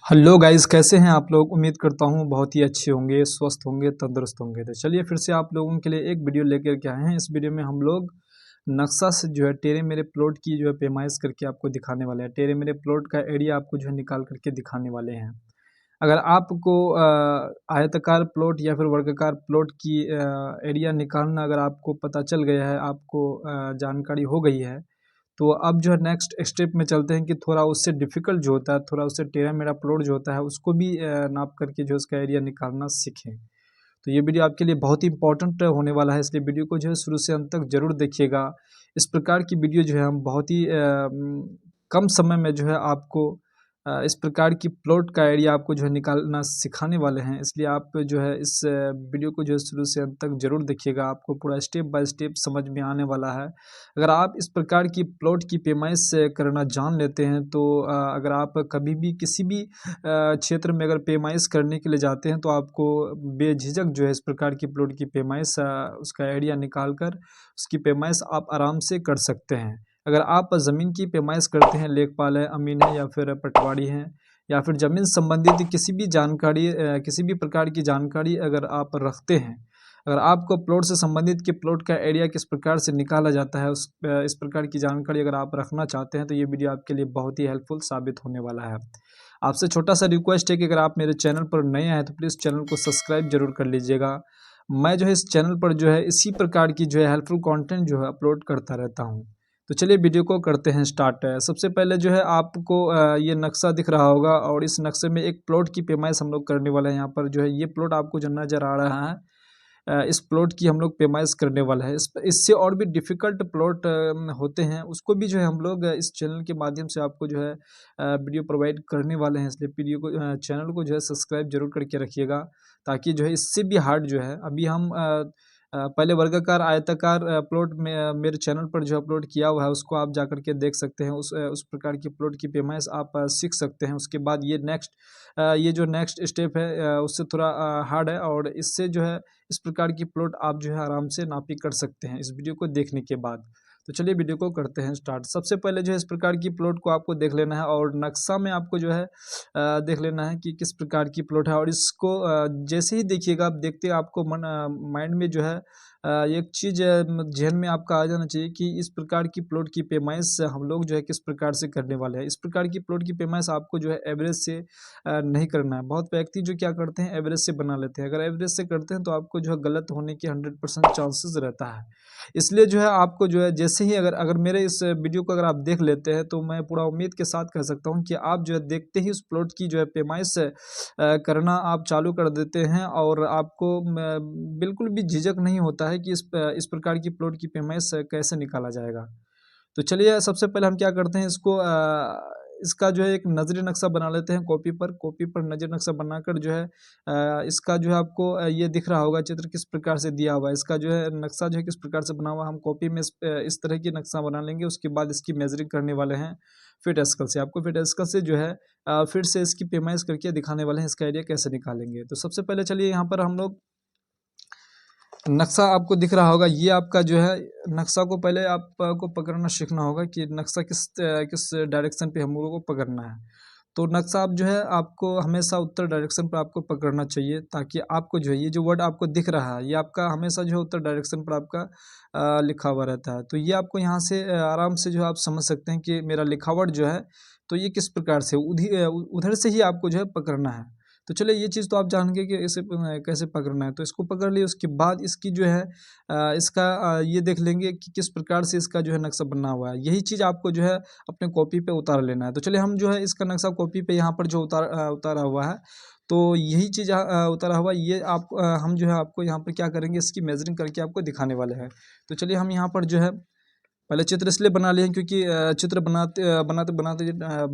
Hello guys, कैसे हैं आप लोग। उम्मीद करता हूँ बहुत ही अच्छे होंगे, स्वस्थ होंगे, तंदुरुस्त होंगे। तो चलिए फिर से आप लोगों के लिए एक वीडियो लेकर के आए हैं। इस वीडियो में हम लोग नक्शा से जो है टेढ़े मेढ़े प्लॉट की जो है पैमाइश करके आपको दिखाने वाले हैं। टेढ़े मेढ़े प्लॉट का एरिया आपको जो है निकाल करके दिखाने वाले हैं। अगर आपको आयताकार प्लॉट या फिर वर्गाकार प्लॉट की एरिया निकालना अगर आपको पता चल गया है, आपको जानकारी हो गई है, तो अब जो है नेक्स्ट स्टेप में चलते हैं कि थोड़ा उससे डिफ़िकल्ट जो होता है, थोड़ा उससे टेढ़ा-मेढ़ा प्लॉट जो होता है, उसको भी नाप करके जो है उसका एरिया निकालना सीखें। तो ये वीडियो आपके लिए बहुत ही इम्पोर्टेंट होने वाला है, इसलिए वीडियो को जो है शुरू से अंत तक ज़रूर देखिएगा। इस प्रकार की वीडियो जो है हम बहुत ही कम समय में जो है आपको इस प्रकार की प्लॉट का एरिया आपको जो है निकालना सिखाने वाले हैं, इसलिए आप जो है इस वीडियो को जो है शुरू से अंत तक ज़रूर देखिएगा। आपको पूरा स्टेप बाय स्टेप समझ में आने वाला है। अगर आप इस प्रकार की प्लॉट की पैमाइश करना जान लेते हैं, तो अगर आप कभी भी किसी भी क्षेत्र में अगर पैमाइश करने के लिए जाते हैं, तो आपको बेझिझक जो है इस प्रकार की प्लॉट की पैमाइश उसका एरिया निकाल कर उसकी पैमाइश आप आराम से कर सकते हैं। अगर आप ज़मीन की पैमाइश करते हैं, लेखपाल है, अमीन है या फिर पटवारी हैं, या फिर ज़मीन संबंधित किसी भी जानकारी किसी भी प्रकार की जानकारी अगर आप रखते हैं, अगर आपको प्लॉट से संबंधित कि प्लॉट का एरिया किस प्रकार से निकाला जाता है, इस प्रकार की जानकारी अगर आप रखना चाहते हैं, तो ये वीडियो आपके लिए बहुत ही हेल्पफुल साबित होने वाला है। आपसे छोटा-सा रिक्वेस्ट है कि अगर आप मेरे चैनल पर नए हैं, तो प्लीज़ चैनल को सब्सक्राइब ज़रूर कर लीजिएगा। मैं जो है इस चैनल पर जो है इसी प्रकार की जो है हेल्पफुल कंटेंट जो है अपलोड करता रहता हूँ। तो चलिए वीडियो को करते हैं स्टार्ट। सबसे पहले जो है आपको ये नक्शा दिख रहा होगा, और इस नक्शे में एक प्लॉट की पैमाइश हम लोग करने वाले हैं। यहाँ पर जो है ये प्लॉट आपको जो नज़र आ रहा है, इस प्लॉट की हम लोग पैमाइश करने वाला है। इससे और भी डिफ़िकल्ट प्लॉट होते हैं, उसको भी जो है हम लोग इस चैनल के माध्यम से आपको जो है वीडियो प्रोवाइड करने वाले हैं। इसलिए वीडियो को चैनल को जो है सब्सक्राइब ज़रूर करके रखिएगा, ताकि जो है इससे भी हार्ड जो है अभी हम पहले वर्गाकार, आयताकार प्लॉट में मेरे चैनल पर जो अपलोड किया हुआ है, उसको आप जाकर के देख सकते हैं। उस प्रकार की प्लॉट की पैमाइश आप सीख सकते हैं। उसके बाद ये जो नेक्स्ट स्टेप है उससे थोड़ा हार्ड है, और इससे जो है इस प्रकार की प्लॉट आप जो है आराम से नापी कर सकते हैं इस वीडियो को देखने के बाद। तो चलिए वीडियो को करते हैं स्टार्ट। सबसे पहले जो है इस प्रकार की प्लॉट को आपको देख लेना है, और नक्शा में आपको जो है देख लेना है कि किस प्रकार की प्लॉट है। और इसको जैसे ही देखिएगा, आप देखते आपको माइंड में जो है एक चीज़ ज़हन में आपका आ जाना चाहिए कि इस प्रकार की प्लॉट की पैमाइश हम लोग जो है किस प्रकार से करने वाले हैं। इस प्रकार की प्लॉट की पैमाइश आपको जो है एवरेज से नहीं करना है। बहुत व्यक्ति जो क्या करते हैं, एवरेज से बना लेते हैं। अगर एवरेज से करते हैं, तो आपको जो है गलत होने के 100% चांसेस रहता है। इसलिए जो है आपको जो है जैसे ही अगर अगर मेरे इस वीडियो को अगर आप देख लेते हैं, तो मैं पूरा उम्मीद के साथ कह सकता हूँ कि आप जो है देखते ही उस प्लॉट की जो है पैमाइश करना आप चालू कर देते हैं, और आपको बिल्कुल भी झिझक नहीं होता है कि इस प्रकार की प्लॉट की पैमाइश कैसे निकाला जाएगा। तो चलिए सबसे पहले हम क्या करते हैं, इसका जो है एक नज़री नक्शा बना लेते हैं। कॉपी पर नज़री नक्शा बनाकर जो है इसका जो है आपको ये दिख रहा होगा चित्र किस प्रकार से दिया हुआ है। इसका जो है नक्शा जो है किस प्रकार से बना हुआ है, हम कॉपी में इस तरह की नक्शा बना लेंगे। उसके बाद इसकी मेजरिंग करने वाले हैं फिट एस्केल से। आपको फिट एस्केल से जो है फिर से इसकी पैमाइश करके दिखाने वाले हैं, इसका एरिया कैसे निकालेंगे। तो सबसे पहले चलिए यहाँ पर हम लोग नक्शा आपको दिख रहा होगा, ये आपका जो है नक्शा को पहले आपको पकड़ना सीखना होगा कि नक्शा किस डायरेक्शन पे हम लोगों को पकड़ना है। तो नक्शा आप जो है आपको हमेशा उत्तर डायरेक्शन पर आपको पकड़ना चाहिए, ताकि आपको जो है ये जो वर्ड आपको दिख रहा है, ये आपका हमेशा जो है उत्तर डायरेक्शन पर आपका लिखा हुआ रहता है। तो ये आपको यहाँ से आराम से जो है आप समझ सकते हैं कि मेरा लिखावट जो है, तो ये किस प्रकार से उधर से ही आपको जो है पकड़ना है। तो चलिए ये चीज़ तो आप जान गए कि इसे कैसे पकड़ना है। तो इसको पकड़ लिए, उसके बाद इसकी जो है ये देख लेंगे कि किस प्रकार से इसका जो है नक्शा बना हुआ है। यही चीज़ आपको जो है अपने कॉपी पे उतार लेना है। तो चलिए हम जो है इसका नक्शा कॉपी पे यहाँ पर जो उतारा हुआ है, तो यही चीज़ उतारा हुआ ये हम जो है आपको यहाँ पर क्या करेंगे, इसकी मेजरिंग करके आपको दिखाने वाले हैं। तो चलिए हम यहाँ पर जो है पहले चित्र इसलिए बना लिए हैं, क्योंकि चित्र बनाते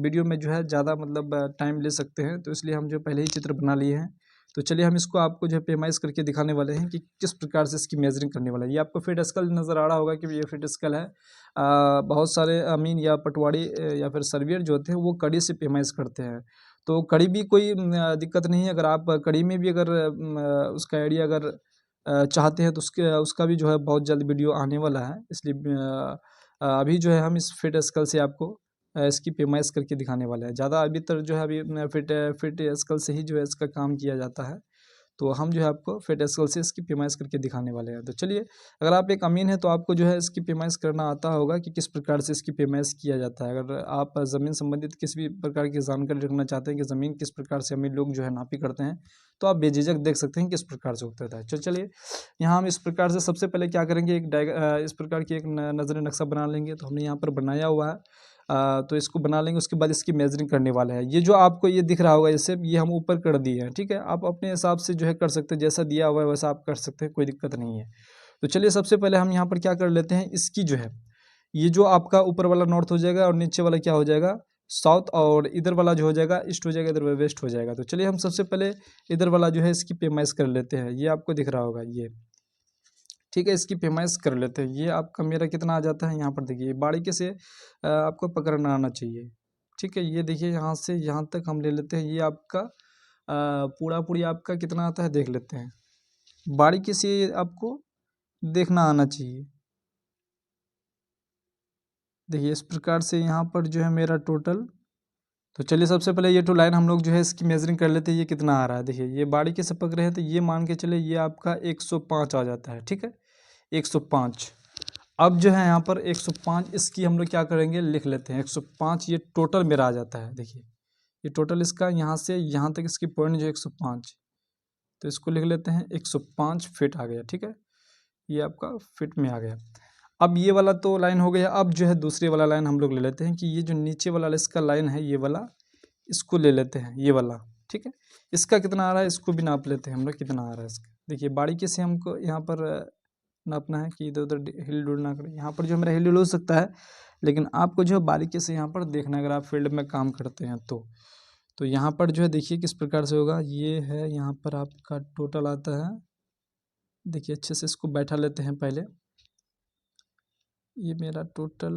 वीडियो में जो है ज़्यादा मतलब टाइम ले सकते हैं, तो इसलिए हम जो पहले ही चित्र बना लिए हैं। तो चलिए हम इसको आपको जो है पैमाइश करके दिखाने वाले हैं कि किस प्रकार से इसकी मेजरिंग करने वाले हैं। ये आपको फिट स्केल नज़र आ रहा होगा कि ये फिट स्केल है। बहुत सारे अमीन या पटवारी या फिर सर्वेयर जो होते हैं, वो कड़ी से पैमाइश करते हैं। तो कड़ी भी कोई दिक्कत नहीं है। अगर आप कड़ी में भी अगर उसका आइडिया अगर चाहते हैं, तो उसका भी जो है बहुत जल्द वीडियो आने वाला है। इसलिए अभी जो है हम इस फिट स्केल से आपको इसकी पेमाइश करके दिखाने वाले हैं। ज़्यादा अभी तक जो है अभी फिट स्केल से ही जो है इसका काम किया जाता है, तो हम जो है आपको फिट स्केल से इसकी पेमाइश करके दिखाने वाले हैं। तो चलिए, अगर आप एक अमीन हैं तो आपको जो है इसकी पेमाइश करना आता होगा कि किस प्रकार से इसकी पेमाइश किया जाता है। अगर आप ज़मीन संबंधित किसी भी प्रकार की जानकारी रखना चाहते हैं कि ज़मीन किस प्रकार से अमीर लोग जो है नापी करते हैं, तो आप बेझिझक देख सकते हैं किस प्रकार से होता है। चलिए, यहाँ हम इस प्रकार से सबसे पहले क्या करेंगे, इस प्रकार की एक नज़र नक्शा बना लेंगे। तो हमने यहाँ पर बनाया हुआ है, तो इसको बना लेंगे। उसके बाद इसकी मेजरिंग करने वाले हैं। ये जो आपको ये दिख रहा होगा जैसे, ये हम ऊपर कर दिए हैं, ठीक है। आप अपने हिसाब से जो है कर सकते हैं, जैसा दिया हुआ है वैसा आप कर सकते हैं, कोई दिक्कत नहीं है। तो चलिए, सबसे पहले हम यहाँ पर क्या कर लेते हैं, इसकी जो है ये जो आपका ऊपर वाला नॉर्थ हो जाएगा और नीचे वाला क्या हो जाएगा, साउथ, और इधर वाला जो हो जाएगा ईस्ट हो जाएगा, इधर वेस्ट हो जाएगा। तो चलिए, हम सबसे पहले इधर वाला जो है इसकी पेमाइश कर लेते हैं। ये आपको दिख रहा होगा ये, ठीक है। इसकी पेमाइश कर लेते हैं। ये आपका मेरा कितना आ जाता है, यहाँ पर देखिए, बारीकी से आपको पकड़ना आना चाहिए, ठीक है। ये देखिए, यहाँ से यहाँ तक हम ले लेते हैं। ये आपका पूरा पूरी आपका कितना आता है देख लेते हैं। बारीकी से आपको देखना आना चाहिए। देखिए, इस प्रकार से यहाँ पर जो है मेरा टोटल। तो चलिए, सबसे पहले ये 2 लाइन हम लोग जो है इसकी मेजरिंग कर लेते हैं। ये कितना आ रहा है, देखिए ये बारीकी से पकड़ रहे हैं तो ये मान के चले, ये आपका 105 आ जाता है, ठीक है, 105। अब जो है यहाँ पर 105, इसकी हम लोग क्या करेंगे, लिख लेते हैं 105। ये टोटल मेरा आ जाता है, देखिए ये टोटल इसका यहाँ से यहाँ तक इसकी पॉइंट जो 105, तो इसको लिख लेते हैं 105 फिट आ गया, ठीक है। ये आपका फिट में आ गया। अब ये वाला तो लाइन हो गया। अब जो है दूसरे वाला लाइन हम लोग ले लेते हैं कि ये जो नीचे वाला इसका लाइन है, ये वाला, इसको ले लेते हैं, ये वाला, ठीक है। इसका कितना आ रहा है, इसको भी नाप लेते हैं हम लोग, कितना आ रहा है इसका। देखिए, बारीकी से हमको यहाँ पर नापना है कि इधर उधर हिल डुल ना करें। यहाँ पर जो मेरा हिल डुल हो सकता है, लेकिन आपको जो है बारीकी से यहाँ पर देखना है, अगर आप फील्ड में काम करते हैं तो यहाँ पर जो है देखिए किस प्रकार से होगा। ये है, यहाँ पर आपका टोटल आता है, देखिए अच्छे से इसको बैठा लेते हैं पहले। ये मेरा टोटल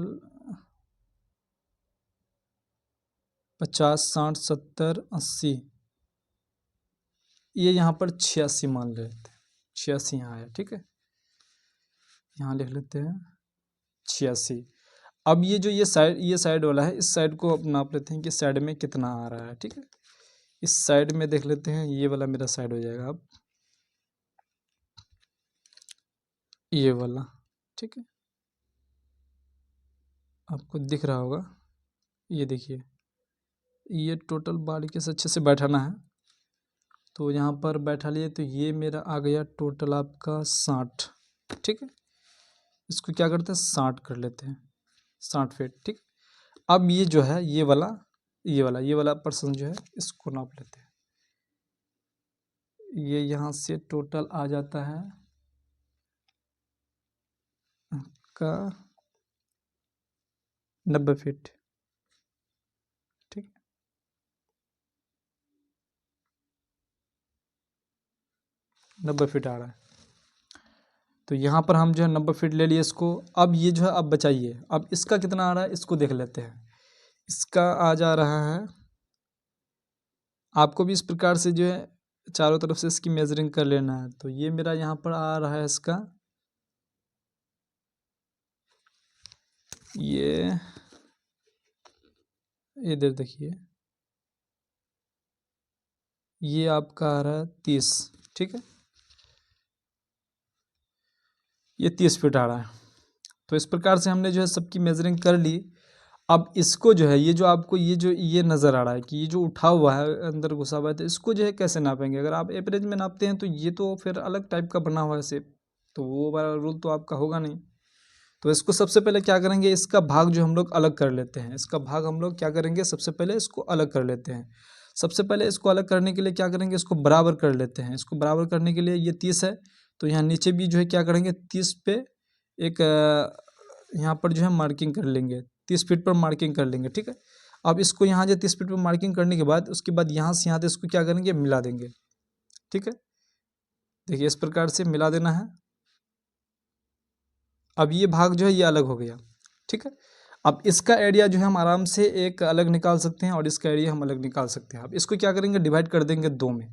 50, 60, 70, 80, ये यहाँ पर 86 मान लेते हैं। 86 यहाँ आया, ठीक है, यहाँ लिख लेते हैं 86। अब ये जो ये साइड वाला है, इस साइड को अब नाप लेते हैं कि साइड में कितना आ रहा है, ठीक है। इस साइड में देख लेते हैं, ये वाला मेरा साइड हो जाएगा अब, ये वाला, ठीक है, आपको दिख रहा होगा। ये देखिए, ये टोटल बारीकी से अच्छे से बैठाना है। तो यहाँ पर बैठा लिए, तो ये मेरा आ गया टोटल आपका 60, ठीक है। इसको क्या करते हैं, 60 कर लेते हैं, 60 फीट, ठीक। अब ये जो है ये वाला पर्सन जो है, इसको नाप लेते हैं। ये यहाँ से टोटल आ जाता है का 90 फीट, ठीक। 90 फीट आ रहा है। तो यहाँ पर हम जो है 90 फीट ले लिए इसको। अब ये जो है, अब बचाइए, अब इसका कितना आ रहा है, इसको देख लेते हैं। इसका आ जा रहा है, आपको भी इस प्रकार से जो है चारों तरफ से इसकी मेजरिंग कर लेना है। तो ये मेरा यहाँ पर आ रहा है इसका, ये इधर देखिए, ये आपका आ रहा है 30, ठीक है, ये 30 फीट आ रहा है। तो इस प्रकार से हमने जो है सबकी मेजरिंग कर ली। अब इसको जो है, ये जो आपको ये नज़र आ रहा है कि ये जो उठा हुआ है, अंदर घुसा हुआ है, तो इसको जो है कैसे नापेंगे। अगर आप एवरेज में नापते हैं तो ये तो फिर अलग टाइप का बना हुआ है शेप, तो वो वाला रूल तो आपका होगा नहीं। तो इसको सबसे पहले क्या करेंगे, इसका भाग जो हम लोग अलग कर लेते हैं। इसका भाग हम लोग क्या करेंगे, सबसे पहले इसको अलग कर लेते हैं। सबसे पहले इसको अलग करने के लिए क्या करेंगे, इसको बराबर कर लेते हैं। इसको बराबर करने के लिए, ये 30 है, तो यहाँ नीचे भी जो है क्या करेंगे, 30 पे एक यहाँ पर जो है मार्किंग कर लेंगे, 30 फीट पर मार्किंग कर लेंगे, ठीक है। अब इसको यहाँ जो 30 फीट पर मार्किंग करने के बाद, उसके बाद यहाँ से यहाँ तक इसको क्या करेंगे, मिला देंगे, ठीक है। देखिए, इस प्रकार से मिला देना है। अब ये भाग जो है ये अलग हो गया, ठीक है। अब इसका एरिया जो है हम आराम से एक अलग निकाल सकते हैं और इसका एरिया हम अलग निकाल सकते हैं। अब इसको क्या करेंगे, डिवाइड कर देंगे दो में,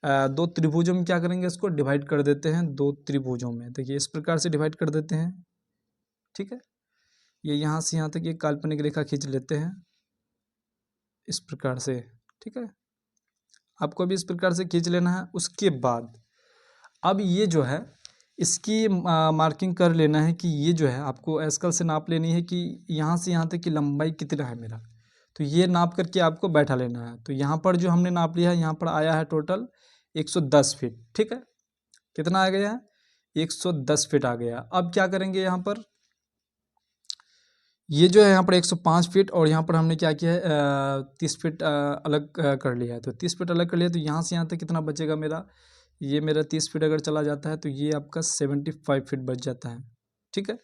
दो त्रिभुजों में क्या करेंगे, इसको डिवाइड कर देते हैं दो त्रिभुजों में। देखिए, इस प्रकार से डिवाइड कर देते हैं, ठीक है। ये यहाँ से यहाँ तक एक काल्पनिक रेखा खींच लेते हैं इस प्रकार से, ठीक है। आपको भी इस प्रकार से खींच लेना है। उसके बाद अब ये जो है इसकी मार्किंग कर लेना है कि ये जो है आपको एस्केल से नाप लेनी है कि यहाँ से यहाँ तक की लंबाई कितना है मेरा, तो ये नाप करके आपको बैठा लेना है। तो यहाँ पर जो हमने नाप लिया है, यहाँ पर आया है टोटल 110 फीट, ठीक है। कितना आ गया है? 110 फीट आ गया। अब क्या करेंगे, यहाँ पर ये जो है यहाँ पर 105 फीट और यहाँ पर हमने क्या किया है 30 फीट अलग कर लिया है। तो 30 फीट अलग कर लिया, तो यहाँ से यहाँ तक कितना बचेगा मेरा, ये मेरा 30 फीट अगर चला जाता है तो ये आपका 75 फीट बच जाता है, ठीक है।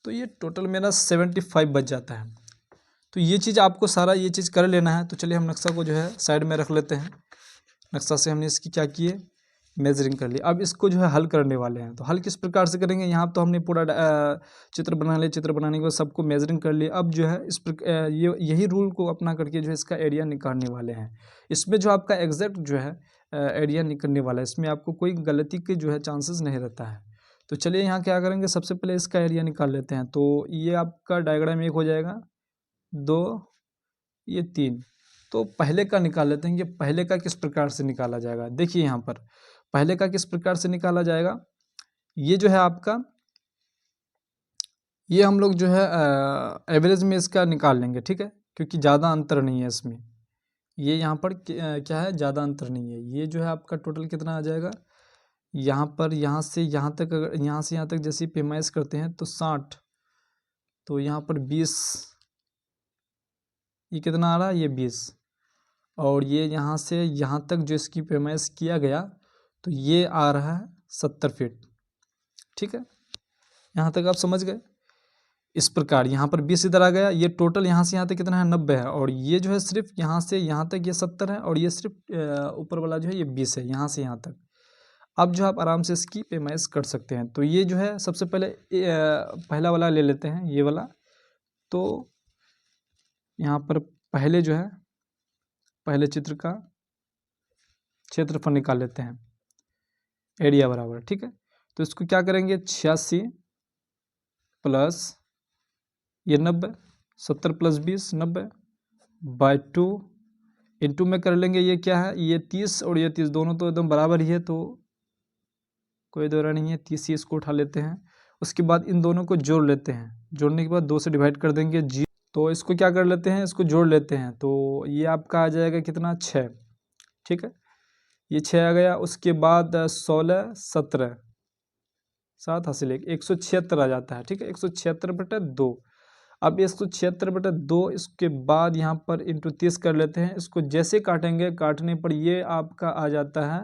तो ये टोटल मेरा 75 बच जाता है। तो ये चीज़ आपको सारा ये चीज़ कर लेना है। तो चलिए हम नक्शा को जो है साइड में रख लेते हैं। नक्शा से हमने इसकी क्या किए, मेजरिंग कर ली। अब इसको जो है हल करने वाले हैं। तो हल किस प्रकार से करेंगे, यहाँ तो हमने पूरा चित्र बना लिया, चित्र बनाने के बाद सबको मेजरिंग कर लिया। अब जो है इस प्रकार यही रूल को अपना करके जो है इसका एरिया निकालने वाले हैं। इसमें जो आपका एग्जैक्ट जो है एरिया निकलने वाला है, इसमें आपको कोई गलती के जो है चांसेस नहीं रहता है। तो चलिए यहाँ क्या करेंगे, सबसे पहले इसका एरिया निकाल लेते हैं। तो ये आपका डायग्राम एक हो जाएगा, 2, ये 3। तो पहले का निकाल लेते हैं कि पहले का किस प्रकार से निकाला जाएगा। देखिए यहाँ पर पहले का किस प्रकार से निकाला जाएगा। ये जो है आपका, ये हम लोग जो है एवरेज में इसका निकाल लेंगे, ठीक है, क्योंकि ज़्यादा अंतर नहीं है इसमें। ये यहाँ पर क्या है, ज़्यादा अंतर नहीं है। ये जो है आपका टोटल कितना आ जाएगा, यहाँ पर यहाँ से यहाँ तक, अगर यहाँ से यहाँ तक जैसे पैमाइश करते हैं तो 60, तो यहाँ पर 20, ये कितना आ रहा है, ये 20, और ये यहाँ से यहाँ तक जो इसकी पैमाइश किया गया तो ये आ रहा है 70 फीट, ठीक है। यहाँ तक आप समझ गए। इस प्रकार यहाँ पर 20 इधर आ गया, ये टोटल यहाँ से यहाँ तक कितना है, 90 है, और ये जो है सिर्फ यहाँ से यहाँ तक ये 70 है, और ये सिर्फ ऊपर वाला जो है ये 20 है, यहाँ से यहाँ तक। अब जो आप आराम से इसकी पैमाइश कर सकते हैं। तो ये जो है सबसे पहले पहला वाला ले लेते हैं, ये वाला। तो यहाँ पर पहले जो है पहले चित्र का क्षेत्रफल निकाल लेते हैं, एरिया बराबर, ठीक है। तो इसको क्या करेंगे, 86 प्लस ये 90, 70 प्लस 20 90 बाय 2 इंटू में कर लेंगे। ये क्या है, ये 30 और ये 30 दोनों तो एकदम बराबर ही है, तो कोई दौरा नहीं है, 30 ही इसको उठा लेते हैं। उसके बाद इन दोनों को जोड़ लेते हैं, जोड़ने के बाद 2 से डिवाइड कर देंगे जी। तो इसको क्या कर लेते हैं, इसको जोड़ लेते हैं। तो ये आपका आ जाएगा कितना, 6, ठीक है। ये 6 आ गया। उसके बाद 16 17 7 हासिल 176 आ जाता है, ठीक है। 176/2। अब 176/2 इसके बाद यहाँ पर इंटू 30 कर लेते हैं। इसको जैसे काटेंगे, काटने पर ये आपका आ जाता है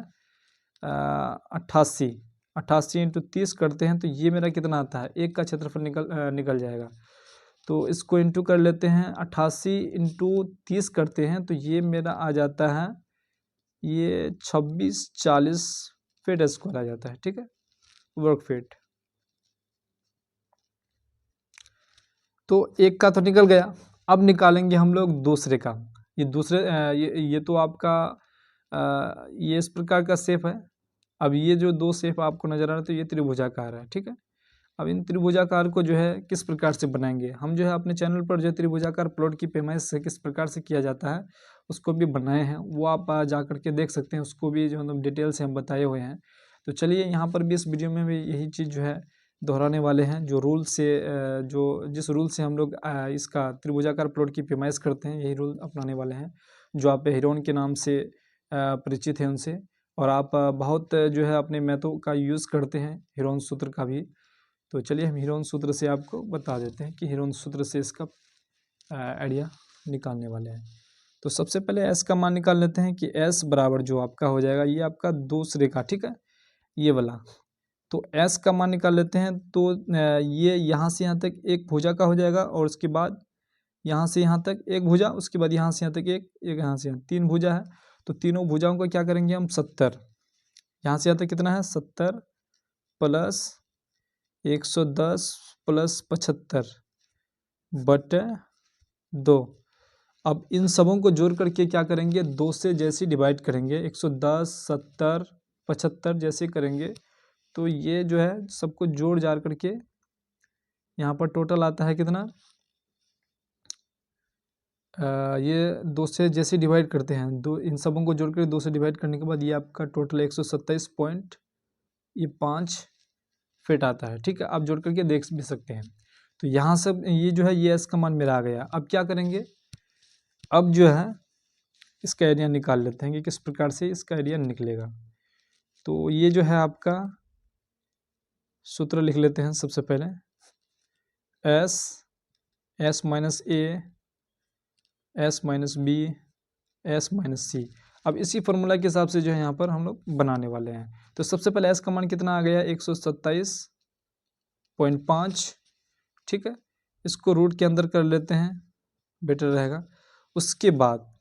88। 88 इंटू 30 करते हैं तो ये मेरा कितना आता है, एक का क्षेत्रफल निकल जाएगा। तो इसको इंटू कर लेते हैं, 88 इंटू 30 करते हैं तो ये मेरा आ जाता है, ये 2640 फीट स्क्वायर आ जाता है, ठीक है, वर्ग फीट। तो एक का तो निकल गया। अब निकालेंगे हम लोग दूसरे का। ये दूसरे ये तो आपका ये इस प्रकार का शेप है। अब ये जो 2 शेप आपको नज़र आ रहा है तो ये त्रिभुजाकार है, ठीक है। अब इन त्रिभुजाकार को जो है किस प्रकार से बनाएंगे, हम जो है अपने चैनल पर जो है त्रिभुजाकार प्लॉट की पैमाइश से किस प्रकार से किया जाता है उसको भी बनाए हैं, वो आप जा करके देख सकते हैं। उसको भी जो मतलब डिटेल से हम बताए हुए हैं। तो चलिए यहाँ पर भी इस वीडियो में भी यही चीज़ जो है दोहराने वाले हैं। जो रूल से जो जिस रूल से हम लोग इसका त्रिभुजाकार प्लॉट की पैमाइश करते हैं, यही रूल अपनाने वाले हैं, जो आप हेरोन के नाम से परिचित हैं उनसे। और आप बहुत जो है अपने मैथों का यूज़ करते हैं, हेरोन सूत्र का भी। तो चलिए हम हेरोन सूत्र से आपको बता देते हैं कि हेरोन सूत्र से इसका आइडिया निकालने वाले हैं। तो सबसे पहले एस का मान निकाल लेते हैं कि एस बराबर जो आपका हो जाएगा, ये आपका दूसरे का, ठीक है, ये वाला। तो एस का मान निकाल लेते हैं। तो ये यहाँ से यहाँ तक एक भुजा का हो जाएगा, और उसके बाद यहाँ से यहाँ तक एक भुजा, उसके बाद यहाँ से यहाँ तक एक यहाँ से यहाँ 3 भुजा है। तो तीनों भुजाओं को क्या करेंगे हम, 70, यहाँ से यहाँ तक कितना है 70 प्लस 110 प्लस 75/2। अब इन सबों को जोड़ करके क्या करेंगे, 2 से जैसे डिवाइड करेंगे, 110 70 75 जैसे करेंगे तो ये जो है सबको जोड़ जाड़ करके यहाँ पर टोटल आता है कितना, ये 2 से जैसे डिवाइड करते हैं, दो इन सबों को जोड़ कर 2 से डिवाइड करने के बाद ये आपका टोटल 127.5 फिट आता है। ठीक है, आप जोड़ करके देख भी सकते हैं। तो यहाँ से ये जो है ये एस का मान मेरा आ गया। अब क्या करेंगे, अब जो है इसका एरिया निकाल लेते हैं कि किस प्रकार से इसका एरिया निकलेगा। तो ये जो है आपका सूत्र लिख लेते हैं सबसे पहले, S minus A, S minus B, S minus C. अब इसी फॉर्मूला के हिसाब से जो है यहाँ पर हम लोग बनाने वाले हैं। तो सबसे पहले एस का मान कितना आ गया, 127.5। ठीक है, इसको रूट के अंदर कर लेते हैं, बेटर रहेगा। उसके बाद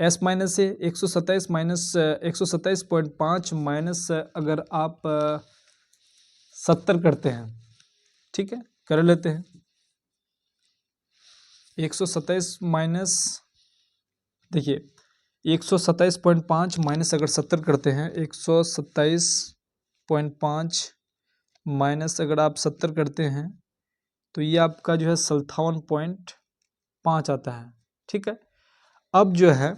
एस माइनस से 127 माइनस 127.5 माइनस अगर आप 70 करते हैं, ठीक है, कर लेते हैं। 127 माइनस, देखिए 127.5 माइनस अगर 70 करते हैं, 127.5 माइनस अगर आप 70 करते हैं तो ये आपका जो है 57.5 आता है। ठीक है, अब जो है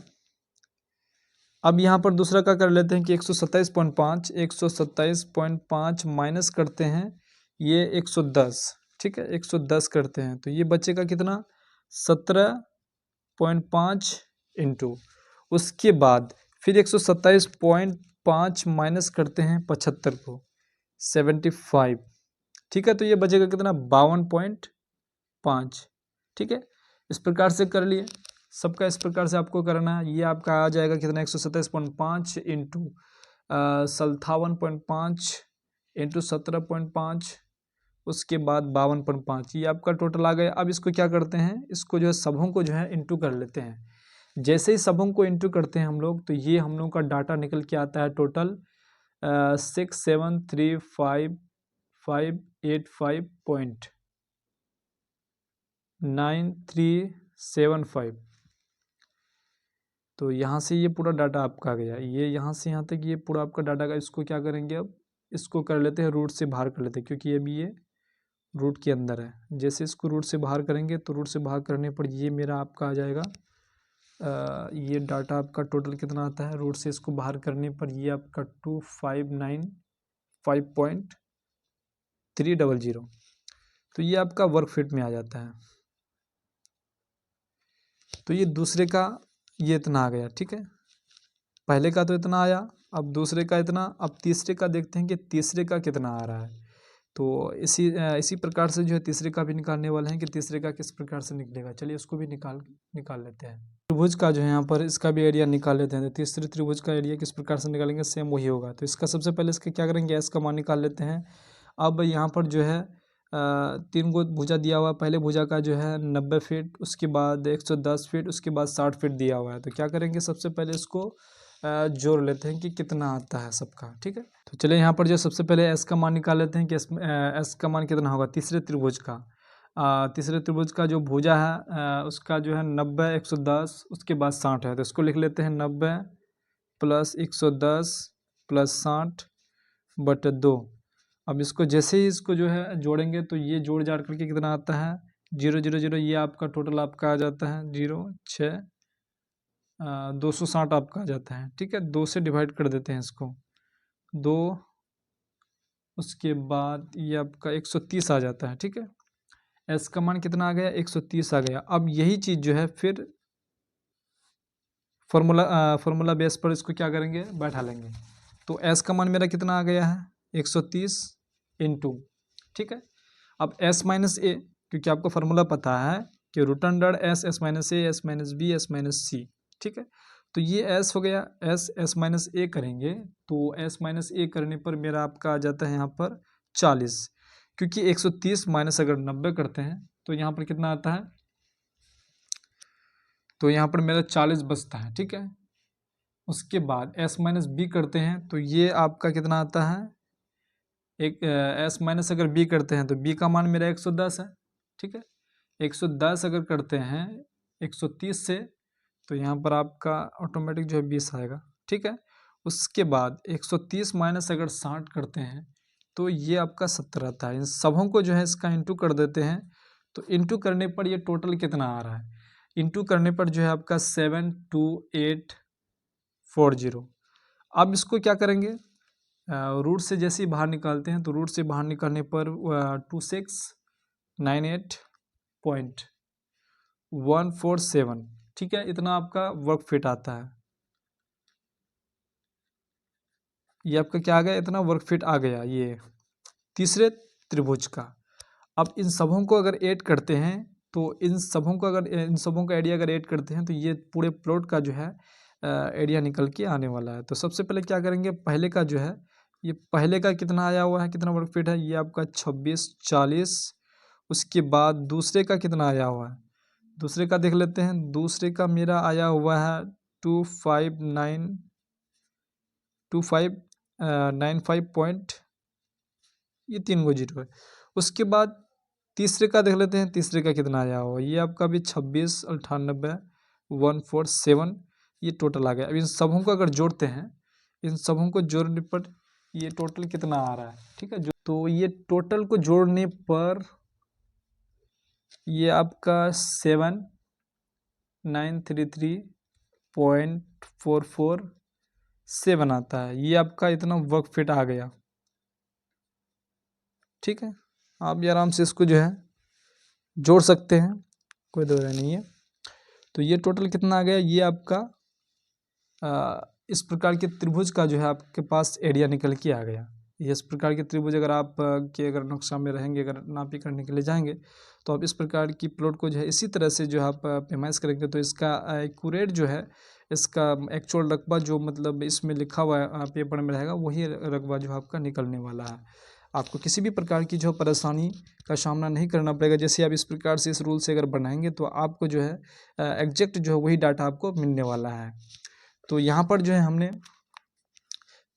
अब यहाँ पर दूसरा का कर लेते हैं कि 127.5 माइनस करते हैं ये 110। ठीक है, 110 करते हैं तो ये बचेगा कितना, 17.5 इंटू, उसके बाद फिर 127.5 माइनस करते हैं 75 को, 75। ठीक है, तो ये बचेगा कितना, 52.5। ठीक है, इस प्रकार से कर लिए सबका, इस प्रकार से आपको करना है। ये आपका आ जाएगा कितना, 127.5 इंटू 57.5 इंटू 17.5, उसके बाद 52.5, ये आपका टोटल आ गया। अब इसको क्या करते हैं, इसको जो है सबों को जो है इंटू कर लेते हैं। जैसे ही सबों को इंटू करते हैं हम लोग, तो ये हम लोग का डाटा निकल के आता है टोटल 67355.9375। तो यहाँ से ये पूरा डाटा आपका आ गया, ये यहाँ से यहाँ तक ये पूरा आपका डाटा का। इसको क्या करेंगे, अब इसको कर लेते हैं रूट से बाहर कर लेते हैं, क्योंकि अभी ये रूट के अंदर है। जैसे इसको रूट से बाहर करेंगे तो रूट से बाहर करने पर ये मेरा आपका आ जाएगा, ये डाटा आपका टोटल कितना आता है, रूट से इसको बाहर करने पर ये आपका 2595.300। तो ये आपका वर्ग फीट में आ जाता है। तो ये दूसरे का ये इतना आ गया। ठीक है, पहले का तो इतना आया, अब दूसरे का इतना, अब तीसरे का देखते हैं कि तीसरे का कितना आ रहा है। तो इसी प्रकार से जो है तीसरे का भी निकालने वाले हैं कि तीसरे का किस प्रकार से निकलेगा। चलिए उसको भी निकाल लेते हैं। त्रिभुज का जो है यहाँ पर इसका भी एरिया निकाल लेते हैं। तो तीसरे त्रिभुज का एरिया किस प्रकार से निकालेंगे, सेम वही होगा। तो इसका सबसे पहले इसका क्या करेंगे, एस का मान निकाल लेते हैं। अब यहाँ पर जो है 3 गो भुजा दिया हुआ है। पहले भुजा का जो है 90 फीट, उसके बाद 110 फीट, उसके बाद 60 फीट दिया हुआ है। तो क्या करेंगे, सबसे पहले इसको जोड़ लेते हैं कि कितना आता है सबका। ठीक है, तो चलिए यहाँ पर जो सबसे पहले एस का मान निकाल लेते हैं कि एस का मान कितना होगा तीसरे त्रिभुज का। तीसरे त्रिभुज का जो भुजा है उसका जो है 90, 110, उसके बाद 60 है। तो इसको लिख लेते हैं 90 प्लस 110 प्लस 60/2। अब इसको जैसे ही इसको जो है जोड़ेंगे तो ये जोड़ जाड़ करके कितना आता है, 0 0 0, ये आपका टोटल आपका आ जाता है 0 6 260 आपका आ जाता है। ठीक है, 2 से डिवाइड कर देते हैं इसको, 2, उसके बाद ये आपका 130 आ जाता है। ठीक है, एस का मान कितना आ गया, 130 आ गया। अब यही चीज़ जो है फिर फॉर्मूला बेस पर इसको क्या करेंगे, बैठा लेंगे। तो एस का मान मेरा कितना आ गया है, 130 इंटू, ठीक है, अब एस माइनस ए, क्योंकि आपको फार्मूला पता है कि root under S minus A, S minus B, S minus C. ठीक है, तो ये एस हो गया, एस माइनस ए करेंगे तो एस माइनस ए करने पर मेरा आपका आ जाता है यहाँ पर 40, क्योंकि 130 माइनस अगर 90 करते हैं तो यहाँ पर कितना आता है, तो यहाँ पर मेरा 40 बचता है। ठीक है, उसके बाद एस माइनस बी करते हैं तो ये आपका कितना आता है, एक एस माइनस अगर बी करते हैं तो बी का मान मेरा 110 है। ठीक है, 110 अगर करते हैं 130 से तो यहाँ पर आपका ऑटोमेटिक जो है 20 आएगा। ठीक है, उसके बाद 130 माइनस अगर 60 करते हैं तो ये आपका 70 आता है। इन सबों को जो है इसका इंटू कर देते हैं, तो इंटू करने पर ये टोटल कितना आ रहा है, इंटू करने पर जो है आपका 72840। अब इसको क्या करेंगे, रूट से जैसे ही बाहर निकालते हैं तो रूट से बाहर निकालने पर 2698.147, ठीक है, इतना आपका वर्क फिट आता है। ये आपका क्या आ गया, इतना वर्क फिट आ गया ये तीसरे त्रिभुज का। अब इन सबों को अगर ऐड करते हैं तो इन सबों का एरिया अगर ऐड करते हैं तो ये पूरे प्लॉट का जो है एरिया निकल के आने वाला है। तो सबसे पहले क्या करेंगे, पहले का जो है, ये पहले का कितना आया हुआ है, कितना वर्ग फीट है, ये आपका 2640। उसके बाद दूसरे का कितना आया हुआ है, दूसरे का देख लेते हैं। दूसरे का मेरा आया हुआ है 2595 पॉइंट, ये 3 गो जीरो है। उसके बाद तीसरे का देख लेते हैं, तीसरे का कितना आया हुआ, ये आपका भी 2698.147, ये टोटल आ गया। अब इन सबों को अगर जोड़ते हैं, इन सबों को जोड़ने पर ये टोटल कितना आ रहा है, ठीक है। तो ये टोटल को जोड़ने पर ये आपका 7933.447 आता है। ये आपका इतना वर्क फिट आ गया, ठीक है। आप भी आराम से इसको जो है जोड़ सकते हैं, कोई दो नहीं है। तो ये टोटल कितना आ गया, ये आपका इस प्रकार के त्रिभुज का जो है आपके पास एरिया निकल के आ गया। ये इस प्रकार के त्रिभुज अगर आप के अगर नक्शा में रहेंगे, अगर नापी करने के लिए जाएंगे तो आप इस प्रकार की प्लॉट को जो है इसी तरह से जो आप पैमाइश करेंगे तो इसका एक्यूरेट जो है, इसका एक्चुअल रकबा जो मतलब इसमें लिखा हुआ है पेपर में रहेगा, वही रकबा जो आपका निकलने वाला है। आपको किसी भी प्रकार की जो परेशानी का सामना नहीं करना पड़ेगा। जैसे आप इस प्रकार से इस रूल से अगर बनाएंगे तो आपको जो है एग्जैक्ट जो है वही डाटा आपको मिलने वाला है। तो यहाँ पर जो है हमने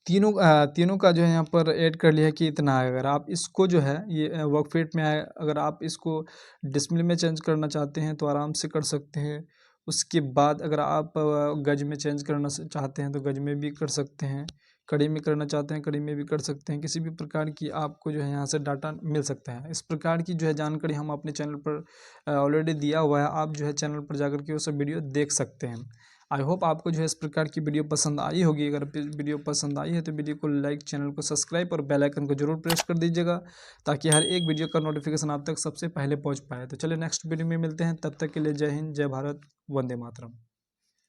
तीनों का जो है यहाँ पर ऐड कर लिया कि इतना है। अगर आप इसको जो है ये वर्क फीट में आए, अगर आप इसको डिसमिल में चेंज करना चाहते हैं तो आराम से कर सकते हैं। उसके बाद अगर आप गज में चेंज करना चाहते हैं तो गज में भी कर सकते हैं, कड़ी में करना चाहते हैं कड़ी में भी कर सकते हैं। किसी भी प्रकार की आपको जो है यहाँ से डाटा मिल सकता है। इस प्रकार की जो है जानकारी हम अपने चैनल पर ऑलरेडी दिया हुआ है, आप जो है चैनल पर जाकर के वो सब वीडियो देख सकते हैं। आई होप आपको जो है इस प्रकार की वीडियो पसंद आई होगी। अगर वीडियो पसंद आई है तो वीडियो को लाइक, चैनल को सब्सक्राइब और बेल आइकन को जरूर प्रेस कर दीजिएगा ताकि हर एक वीडियो का नोटिफिकेशन आप तक सबसे पहले पहुंच पाए। तो चलिए नेक्स्ट वीडियो में मिलते हैं, तब तक के लिए जय हिंद, जय भारत, वंदे मातरम।